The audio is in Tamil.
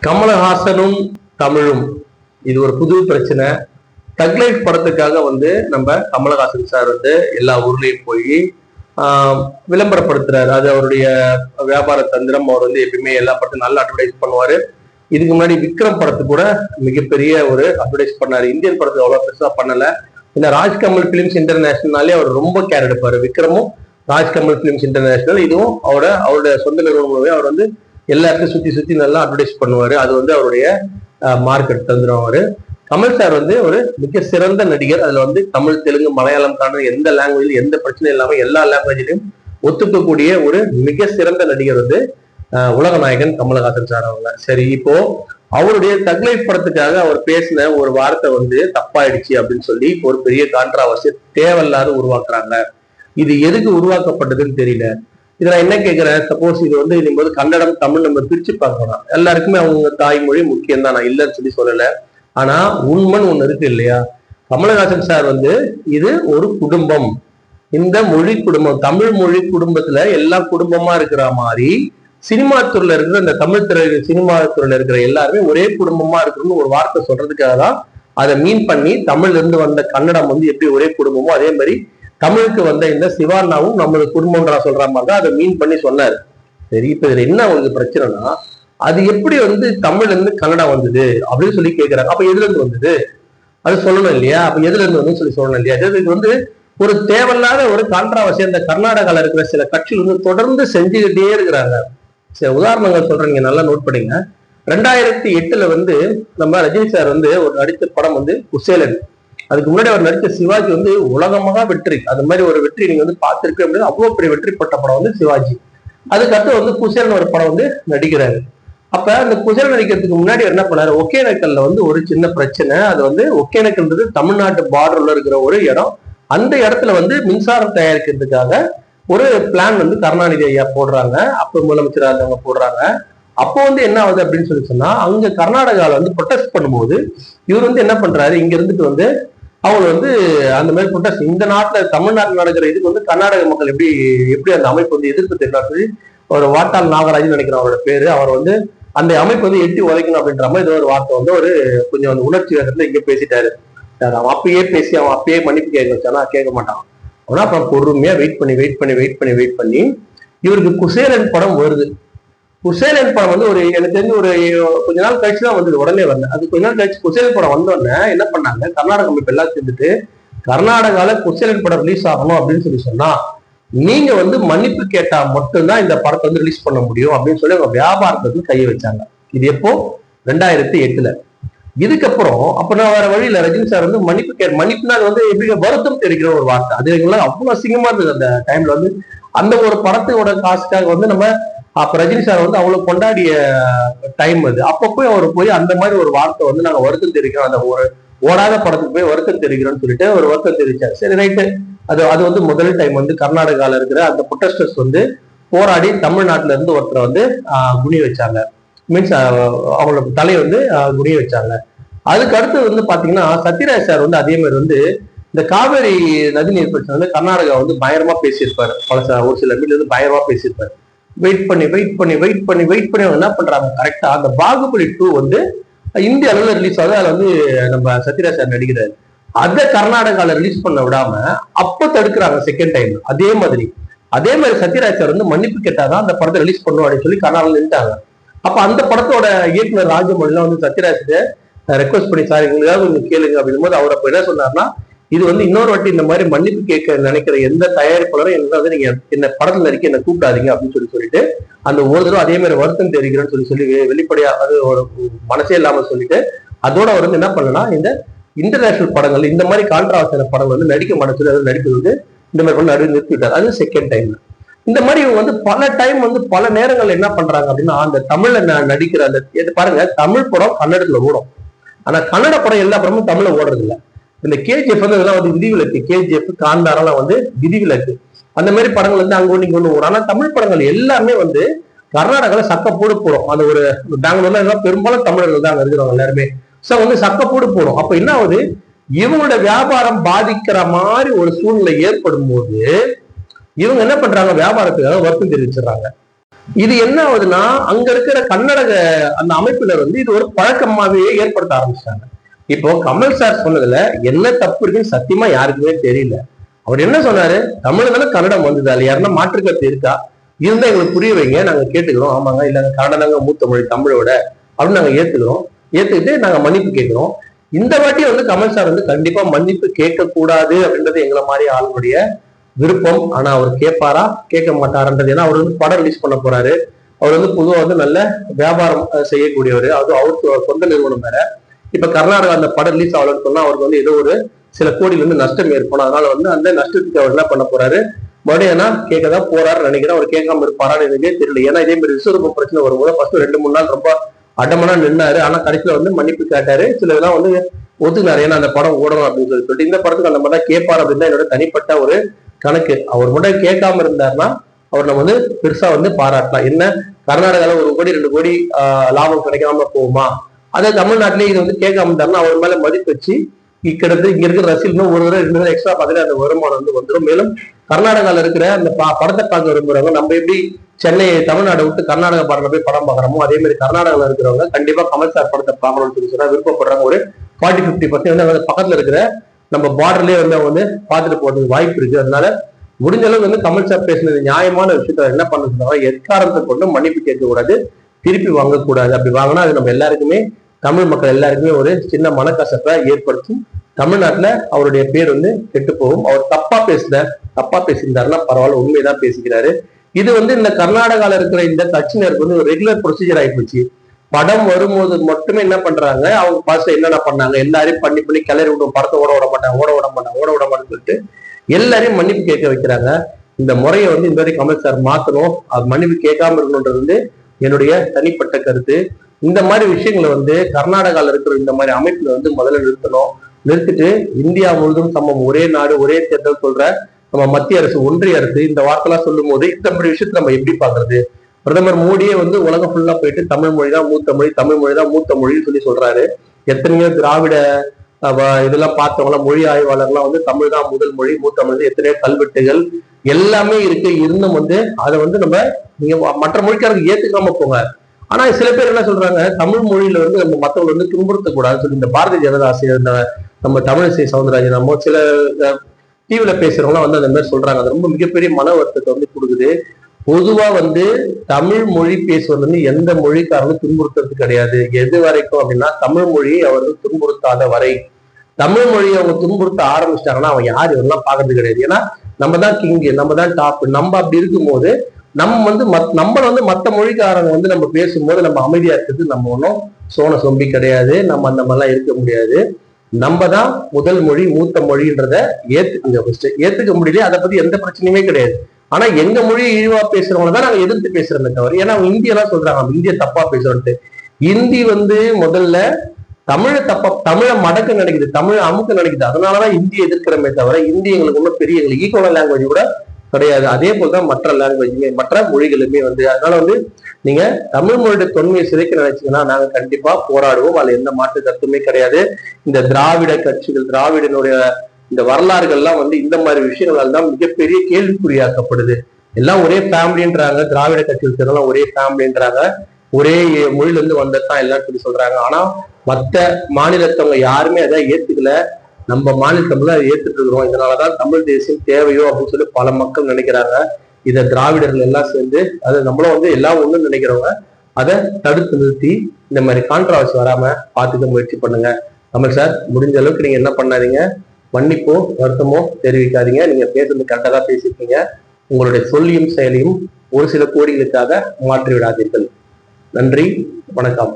கமலஹாசனும் தமிழும் இது ஒரு புது பிரச்சனை. தக் லைஃப் படத்துக்காக நம்ம கமலஹாசன் சார் எல்லா ஊர்லயும் போய் விளம்பரப்படுத்துறாரு. அது அவருடைய வியாபார தந்திரம். அவர் எப்பயுமே எல்லா படத்தையும் நல்லா அட்வர்டைஸ் பண்ணுவாரு. இதுக்கு முன்னாடி விக்ரம் படத்துக்கு கூட மிகப்பெரிய ஒரு அட்வர்டைஸ் பண்ணாரு. இந்தியன் படத்துக்கு அவ்வளவு பெருசா பண்ணல. இந்த ராஜ்கமல் பிலிம்ஸ் இன்டர்நேஷனல்னாலே அவர் ரொம்ப கேர் எடுப்பாரு. விக்ரமும் ராஜ்கமல் பிலிம்ஸ் இன்டர்நேஷனல் இதுவும் அவருடைய சொந்த நிறுவனமாகவே அவர் எல்லாத்தையும் சுத்தி நல்லா அட்வர்டைஸ் பண்ணுவாரு. அது அவருடைய மார்க்கெட் தந்துடும். அவரு கமல் சார் ஒரு மிக சிறந்த நடிகர். அதுல தமிழ், தெலுங்கு, மலையாளம் காண எந்த லாங்குவேஜ் எந்த பிரச்சனை இல்லாம எல்லா லாங்குவேஜ்லயும் ஒத்துக்கக்கூடிய ஒரு மிக சிறந்த நடிகர் உலக நாயகன் கமலஹாசன் சார் அவங்க. சரி, இப்போ அவருடைய தக் லைஃப் படத்துக்காக அவர் பேசின ஒரு வார்த்தை தப்பாயிடுச்சு அப்படின்னு சொல்லி இப்போ ஒரு பெரிய கான்ட்ராவர்சி தேவையில்லாத உருவாக்குறாங்க. இது எதுக்கு உருவாக்கப்பட்டதுன்னு தெரியல. இதை நான் என்ன கேட்கிறேன், சப்போஸ் இது நீங்க கன்னடம், தமிழ் நம்ம பிரிச்சு பார்க்கலாம். எல்லாருக்குமே அவங்க தாய்மொழி முக்கியம் தான், நான் இல்லைன்னு சொல்லல. ஆனா உண்மைன்னு ஒண்ணு இருக்கு இல்லையா? கமலஹாசன் சார் இது ஒரு குடும்பம். இந்த மொழி குடும்பம், தமிழ் மொழி குடும்பத்துல எல்லா குடும்பமா இருக்கிற மாதிரி சினிமா துறையில இருக்கிற இந்த தமிழ் துறை சினிமா துறையில இருக்கிற எல்லாருமே ஒரே குடும்பமா இருக்கணும்னு ஒரு வார்த்தை சொல்றதுக்காக தான் அதை மீன் பண்ணி தமிழ்ல இருந்து வந்த கன்னடம் எப்படி ஒரே குடும்பமோ அதே மாதிரி தமிழுக்கு வந்த இந்த சிவானாவும் நம்மளுக்கு குடும்பம்ன்றா சொல்ற மாதிரி தான் அதை மீன் பண்ணி சொன்னாரு. சரி, இப்ப இதுல என்ன உங்களுக்கு பிரச்சனைனா, அது எப்படி தமிழ்ல இருந்து கன்னடம் வந்தது அப்படின்னு சொல்லி கேட்கிறாங்க. அப்ப எதுல இருந்து வந்தது அது சொல்லணும் இல்லையா? அப்ப எதுல இருந்து வந்து சொல்லணும் இல்லையா? இது ஒரு தேவையில்லாத ஒரு கான்ட்ராவர்சி அந்த கர்நாடகால இருக்கிற சில கட்சிகள் தொடர்ந்து செஞ்சுக்கிட்டே இருக்கிறாங்க. சில உதாரணங்கள் சொல்றேன், நீங்க நல்லா நோட் பண்ணீங்க. 2008 நம்ம ரஜினி சார் ஒரு நடித்த படம் குசேலன். அதுக்கு முன்னாடி அவர் நடித்த சிவாஜி உலகமாக வெற்றி. அது மாதிரி ஒரு வெற்றி நீங்க பார்த்திருக்க அப்படின்னு அவ்வளவு பெரிய வெற்றி பெற்ற படம் சிவாஜி. அதுக்கடுத்து குசேலன் ஒரு படம் நடிக்கிறாரு. அப்ப அந்த குசேலன் நடிக்கிறதுக்கு முன்னாடி என்ன பண்ணாரு, ஒகேனக்கல்ல ஒரு சின்ன பிரச்சனை. அது ஒகேனக்கல்ன்றது தமிழ்நாட்டு பார்டர்ல இருக்கிற ஒரு இடம். அந்த இடத்துல மின்சாரம் தயாரிக்கிறதுக்காக ஒரு பிளான் கருணாநிதி ஐயா போடுறாங்க. அப்ப முதலமைச்சர் அவங்க போடுறாங்க. அப்போ என்ன ஆகுது அப்படின்னு சொன்னா, அங்க கர்நாடகால ப்ரொடெஸ்ட் பண்ணும்போது இவர் என்ன பண்றாரு, இங்க இருந்துட்டு அவங்க அந்த மாதிரி ப்ரொடெஸ்ட் இந்த நாட்டுல தமிழ்நாட்டில் நடக்கிற இதுக்கு கர்நாடக மக்கள் எப்படி அந்த அமைப்பு எதிர்ப்பு தெரியாது. ஒரு வாட்டாள் நாகராஜன் நினைக்கிற அவரோட பேரு. அவர் அந்த அமைப்பு எட்டி உதைக்கணும் அப்படின்ற மாதிரி இது ஒரு வார்த்தை ஒரு கொஞ்சம் உணர்ச்சி வேகத்துல இங்க பேசிட்டாரு. அவன் அப்பயே பேசி அவன் அப்பயே மன்னிப்பு கேட்க வச்சானா கேட்க மாட்டான். ஆனா அப்புறம் பொறுமையா வெயிட் பண்ணி இவருக்கு குசேலன் படம் வருது. குசேலன் படம் ஒரு எனக்கு தெரிஞ்சு ஒரு கொஞ்ச நாள் கழிச்சு தான் வந்தது, உடனே வரல. அது கொஞ்ச நாள் கழிச்சு குசேலன் படம் வந்தோடனே என்ன பண்ணாங்க, கர்நாடக அமைப்பு எல்லாம் சேர்ந்துட்டு கர்நாடகால குசேலன் படம் ரிலீஸ் ஆகணும் அப்படின்னு சொன்னா நீங்க மன்னிப்பு கேட்டா மட்டும்தான் இந்த படத்தை ரிலீஸ் பண்ண முடியும் அப்படின்னு சொல்லி அவங்க வியாபாரத்துக்கு கையை வச்சாங்க. இது எப்போ 2008. இதுக்கப்புறம் அப்ப நான் வேற வழியில ரஜினி சார் மன்னிப்புனா எப்படி வருத்தம் தெரிவிக்கிற ஒரு வார்த்தை. அது அவ்வளவு அசிங்கமா இருந்தது அந்த டைம்ல. அந்த ஒரு படத்தோட காசுக்காக நம்ம அப்ப ரஜினி சார் அவ்வளவு கொண்டாடிய டைம் அது. அப்ப போய் அவர் போய் அந்த மாதிரி ஒரு வார்த்தை நாங்க வருத்தம் தெரிவிக்கிறோம், அந்த ஒரு ஓடாத படத்துக்கு போய் வருத்தம் தெரிவிக்கிறோம்னு சொல்லிட்டு ஒரு வருத்தம் தெரிவிச்சார். சரி, ரைட்டு. அது முதல் டைம் கர்நாடகால இருக்கிற அந்த ப்ரொட்டஸ்டர்ஸ் போராடி தமிழ்நாட்டுல இருந்து ஒருத்தரை குனி வச்சாங்க. மீன்ஸ் அவங்களோட தலையை குனிய வச்சாங்க. அதுக்கு அடுத்து பாத்தீங்கன்னா சத்யராஜ் சார் அதே மாதிரி இந்த காவேரி நதிநீர் பிரச்சனை கர்நாடகா பயங்கரமா பேசியிருப்பாரு. ஒரு சில மீட்ல பயங்கரமா பேசியிருப்பாரு. வெயிட் பண்ணி அவங்க என்ன பண்றாங்க, கரெக்டா அந்த பாகுபலி 2 இந்திய அளவுல ரிலீஸ் ஆகுது. அதுல நம்ம சத்யராஜ் சார் நடிக்கிறாரு. அதை கர்நாடகால ரிலீஸ் பண்ண விடாம அப்ப தடுக்கிறாங்க செகண்ட் டைம். அதே மாதிரி சத்யராஜ் சார் மன்னிப்பு கேட்டாதான் அந்த படத்தை ரிலீஸ் பண்ணுவோம் அப்படின்னு சொல்லி கர்நாடகால நின்ட்டாங்க. அப்ப அந்த படத்தோட இயக்குனர் ராஜமௌலிலாம் சத்யராஜ் ரெக்வஸ்ட் பண்ணி, சார் எங்களுக்காக கொஞ்சம் கேளுங்க அப்படின் போது அவர் அப்ப என்ன சொன்னார்னா, இது இன்னொரு வாட்டி இந்த மாதிரி மன்னிப்பு கேட்க நினைக்கிற எந்த தயாரிப்பாளரும் என்ன நீங்க என்ன படத்துல நடிக்க என்ன கூப்பிடாதீங்க அப்படின்னு சொல்லிட்டு அந்த ஒரு தடவை அதே மாதிரி வருத்தம் தெரிவிக்கிறேன்னு சொல்லி வெளிப்படையா அது ஒரு மனசே இல்லாம சொல்லிட்டு அதோட அவர் என்ன பண்ணனா, இந்த இன்டர்நேஷனல் படங்கள் இந்த மாதிரி கான்ட்ராவர்சியான படங்கள் நடிக்க மாட்டேன் அதை நடிக்கிறது இந்த மாதிரி நடுவில் நிறுத்திவிட்டார். அது செகண்ட் டைம். இந்த மாதிரி இவங்க பல டைம் பல நேரங்கள் என்ன பண்றாங்க அப்படின்னா, அந்த தமிழ்ல நடிக்கிற அந்த பாருங்க, தமிழ் படம் கன்னடத்துல ஓடும். ஆனா கன்னட படம் எல்லா படமும் தமிழ்ல ஓடுறது இல்லை. இந்த கேஜிஎஃப் இதெல்லாம் விதிவிலக்கு. கேஜிஎஃப், காந்தாரெல்லாம் விதிவிலக்கு. அந்த மாதிரி படங்கள் அங்க ஒண்ணு இங்க ஒண்ணு ஓடும். ஆனா தமிழ் படங்கள் எல்லாமே கர்நாடகால சக்கப்போடு போடும். அந்த ஒரு பெங்களூர்ல எல்லாம் பெரும்பாலும் தமிழர்கள் தான் இருக்கிறவங்க எல்லாருமே. சோ சக்கப்போடு போடும். அப்ப என்ன ஆகுது, இவங்களோட வியாபாரம் பாதிக்கிற மாதிரி ஒரு சூழ்நிலை ஏற்படும் போது இவங்க என்ன பண்றாங்க, வியாபாரத்துக்காக வருத்தம் தெரிவிச்சிடறாங்க. இது என்ன ஆகுதுன்னா அங்க இருக்கிற கன்னடக அந்த அமைப்புல இது ஒரு பழக்கமாவே ஏற்படுத்த ஆரம்பிச்சிட்டாங்க. இப்போ கமல் சார் சொன்னதுல என்ன தப்பு இருக்குன்னு சத்தியமா யாருக்குமே தெரியல. அவர் என்ன சொன்னாரு, தமிழ்ல கன்னடம் வந்தது, அதுல யாருன்னா மாற்றுக்கருத்து இருக்கா, இருந்தா எங்களுக்கு புரிய வைங்க, நாங்க கேட்டுக்கிறோம். ஆமாங்க, இல்லங்க கன்னடங்க மூத்த மொழி தமிழோட அப்படின்னு நாங்க ஏத்துக்கிறோம். ஏத்துக்கிட்டு நாங்க மன்னிப்பு கேட்கிறோம். இந்த வாட்டி கமல் சார் கண்டிப்பா மன்னிப்பு கேட்க கூடாது அப்படின்றது எங்களை மாதிரி ஆளுடைய விருப்பம். ஆனா அவர் கேட்பாரா கேட்க மாட்டாருன்றது, ஏன்னா அவர் படம் ரிலீஸ் பண்ண போறாரு. அவர் பொதுவாக நல்ல வியாபாரம் செய்யக்கூடியவர், அதுவும் அவருக்கு சொந்த நிறுவனம் வேற. இப்ப கர்நாடகா அந்த படம் ரிலீஸ் ஆகலன்னு சொன்னா அவருக்கு ஏதோ ஒரு சில கோடியில நஷ்டம் ஏற்படும். அதனால அந்த நஷ்டத்துக்கு அவர் என்ன பண்ண போறாரு, மறுபடியும் கேட்கதான் போறாருன்னு நினைக்கிறேன். அவர் கேட்காம இருப்பாரான்னு எனக்கே தெரியல. ஏன்னா இதே மாதிரி விஸ்வரூப பிரச்சனை வரும்போது ஃபர்ஸ்ட் 2-3 நாள் ரொம்ப அடமனா நின்னாரு. ஆனா கடைசியில மன்னிப்பு கேட்டாரு. சில இதெல்லாம் ஒத்துக்கினாரு, ஏன்னா அந்த படம் ஓடணும் அப்படின்னு சொல்லிட்டு. இந்த படத்துக்கு அந்த மாதிரி தான் கேட்பாரு அப்படின்னு தான் என்னோட தனிப்பட்ட ஒரு கணக்கு. அவர் மட்டும் கேட்காம இருந்தாருன்னா அவர் நம்ம பெருசா பாராட்டலாம். என்ன கர்நாடகால 1 கோடி 2 கோடி லாபம் கிடைக்காம போகுமா, அதை தமிழ்நாட்டிலேயே இது கேட்காம இருந்தாருன்னா அவர் மேல மதிப்பு வச்சு கிட்டத்தட்ட இங்க இருக்கிற ரசிகர்கள் 1 தடவை 2 தடவை எக்ஸ்ட்ரா பார்த்தாலே அந்த வருமானம் வந்துடும். மேலும் கர்நாடகால இருக்கிற அந்த படத்தை பார்க்க விரும்புறவங்க, நம்ம எப்படி சென்னை தமிழ்நாடு விட்டு கர்நாடகா படத்துல போய் படம் பார்க்கறோமோ அதே மாதிரி கர்நாடகால இருக்கிறவங்க கண்டிப்பா கமல் சார் படத்தை பார்க்கணும்னு சொல்லி சொன்னா விருப்பப்படுறாங்க. ஒரு 40-50% பக்கத்துல இருக்கிற நம்ம பார்டர்லயே அவங்க பார்த்துட்டு போறதுக்கு வாய்ப்பு இருக்கு. அதனால முடிஞ்ச அளவுக்கு கமல் சார் பேசினது நியாயமான விஷயத்த என்ன பண்ண சொன்னாங்க, எக்காரணத்தை கொண்டு மன்னிப்பு கேட்க கூடாது, திருப்பி வாங்கக்கூடாது. அப்படி வாங்கினா அது நம்ம எல்லாருக்குமே, தமிழ் மக்கள் எல்லாருக்குமே ஒரு சின்ன மனக்கசப்பை ஏற்படுத்தும். தமிழ்நாட்டுல அவருடைய பேர் கெட்டு போகும். அவர் தப்பா பேசியிருந்தாருன்னா பரவாயில்ல, உண்மைதான் பேசிக்கிறாரு. இது இந்த கர்நாடகால இருக்கிற இந்த கட்சியினருக்கு ஒரு ரெகுலர் ப்ரொசீஜர் ஆயிப்போச்சு. படம் வரும்போது மட்டுமே என்ன பண்றாங்க, அவங்க பாஸ்ட் என்னென்ன பண்ணாங்க எல்லாரையும் பண்ணி கிளறி விடும், படத்தை ஓட விட மாட்டாங்கன்னு சொல்லிட்டு எல்லாரையும் மன்னிப்பு கேட்க வைக்கிறாங்க. இந்த முறையை இந்த மாதிரி கமல் சார் மாத்தணும், அது மன்னிப்பு கேட்காம இருக்கணும்ன்றது என்னுடைய தனிப்பட்ட கருத்து. இந்த மாதிரி விஷயங்களை கர்நாடகால இருக்கிற இந்த மாதிரி அமைப்புல முதல்ல நிறுத்தணும். நிறுத்திட்டு இந்தியா முழுதும் சமம், ஒரே நாடு ஒரே தேர்தல் சொல்ற நம்ம மத்திய அரசு, ஒன்றிய அரசு இந்த வார்த்தைலாம் சொல்லும் போது இந்த மாதிரி விஷயத்த நம்ம எப்படி பாக்குறது? பிரதமர் மோடியே உலகம் ஃபுல்லா போயிட்டு தமிழ் மொழிதான் மூத்த மொழி, தமிழ் மொழிதான் மூத்த மொழின்னு சொல்றாரு. எத்தனையோ திராவிட இதெல்லாம் பார்த்தவங்க மொழி ஆய்வாளர்லாம் தமிழ் தான் முதல் மொழி, மூத்த மொழி, எத்தனையோ கல்வெட்டுகள் எல்லாமே இருக்கு. இருந்தும் அதை நம்ம நீங்க மற்ற மொழிக்காரருக்கு ஏத்துக்காம போங்க. ஆனா சில பேர் என்ன சொல்றாங்க, தமிழ் மொழியில நம்ம மற்றவங்க துன்புறுத்தக்கூடாதுன்னு சொல்லி இந்த பாரதிய ஜனதா ஆசிரியர் நம்ம தமிழிசை சவுந்தரராஜன் நம்ம சில டிவில பேசுறவங்களாம் அந்த மாதிரி சொல்றாங்க. அது ரொம்ப மிகப்பெரிய மன வருத்தத்தை கொடுக்குது. பொதுவா தமிழ் மொழி பேசுவது எந்த மொழிக்காரங்களும் துன்புறுத்துறது கிடையாது. எது வரைக்கும் அப்படின்னா தமிழ் மொழியை அவர்கள் துன்புறுத்தாத வரை. தமிழ் மொழியை அவங்க துன்புறுத்த ஆரம்பிச்சிட்டாங்கன்னா அவங்க யார் இவரெல்லாம் பாக்குறது கிடையாது. ஏன்னா நம்ம தான் கிங்கு, நம்ம தான் டாப். நம்ம அப்படி இருக்கும்போது நம்ம நம்மள மற்ற மொழிக்காரங்க நம்ம பேசும்போது நம்ம அமைதியா இருக்கிறது நம்ம ஒன்றும் சோன சொம்பி கிடையாது. நம்ம அந்த மாதிரிலாம் இருக்க முடியாது. நம்ம தான் முதல் மொழி மூத்த மொழின்றத ஏத்துக்க முடியல, அதை பத்தி எந்த பிரச்சனையுமே கிடையாது. ஆனா எங்க மொழி இழிவா பேசுறவங்க தான் நாங்க எதிர்த்து பேசுறோமே தவிர, ஏன்னா அவங்க இந்தியெல்லாம் சொல்றாங்க இந்திய தப்பா பேசுறோன்ட்டு. இந்தி முதல்ல தமிழை மடக்க நினைக்குது, தமிழை அமுக்க நினைக்குது. அதனாலதான் இந்திய எதிர்க்கிறமே தவிர இந்தி எங்களுக்கு ஒன்றும் பெரிய எங்களுக்கு ஈக்குவல் லாங்குவேஜ் கூட கிடையாது. அதே போலதான் மற்ற லாங்குவேஜுமே மற்ற மொழிகளுமே அதனால நீங்க தமிழ் மொழியோட தொன்மையை சிதைக்க நினைச்சீங்கன்னா நாங்க கண்டிப்பா போராடுவோம். அதுல எந்த மாற்று கருத்துமே கிடையாது. இந்த திராவிட கட்சிகள், திராவிடனுடைய இந்த வரலாறுகள்லாம் இந்த மாதிரி விஷயங்களால் தான் மிகப்பெரிய கேள்விக்குறியாக்கப்படுது. எல்லாம் ஒரே ஃபேமிலின்றாங்க, திராவிட கட்சிகள் ஒரே ஃபேமிலின்றாங்க, ஒரே மொழியில வந்ததான் எல்லாம் சொல்லி சொல்றாங்க. ஆனா மற்ற மாநிலத்தவங்க யாருமே அதை ஏத்துக்கல. நம்ம மாநிலத்தமிழ் அதை ஏத்துட்டு இருக்கிறோம். இதனாலதான் தமிழ் தேசியம் தேவையோ அப்படின்னு சொல்லி பல மக்கள் நினைக்கிறாங்க. இதை திராவிடர்கள் எல்லாம் சேர்ந்து அதை நம்மளும் எல்லாம் ஒண்ணுன்னு நினைக்கிறவங்க அதை தடுத்து நிறுத்தி இந்த மாதிரி கான்ட்ரவர்சி வராம பார்த்துக்க முயற்சி பண்ணுங்க. கமல் சார் முடிஞ்ச அளவுக்கு நீங்க என்ன பண்ணாதீங்க, மன்னிப்போ வருத்தமோ தெரிவிக்காதீங்க. நீங்க பேசுறது கரெக்டா தான் பேசியிருக்கீங்க. உங்களுடைய சொல்லியும் செயலியும் ஒரு சில கோடிகளுக்காக மாற்றி விடாதீர்கள். நன்றி, வணக்கம்.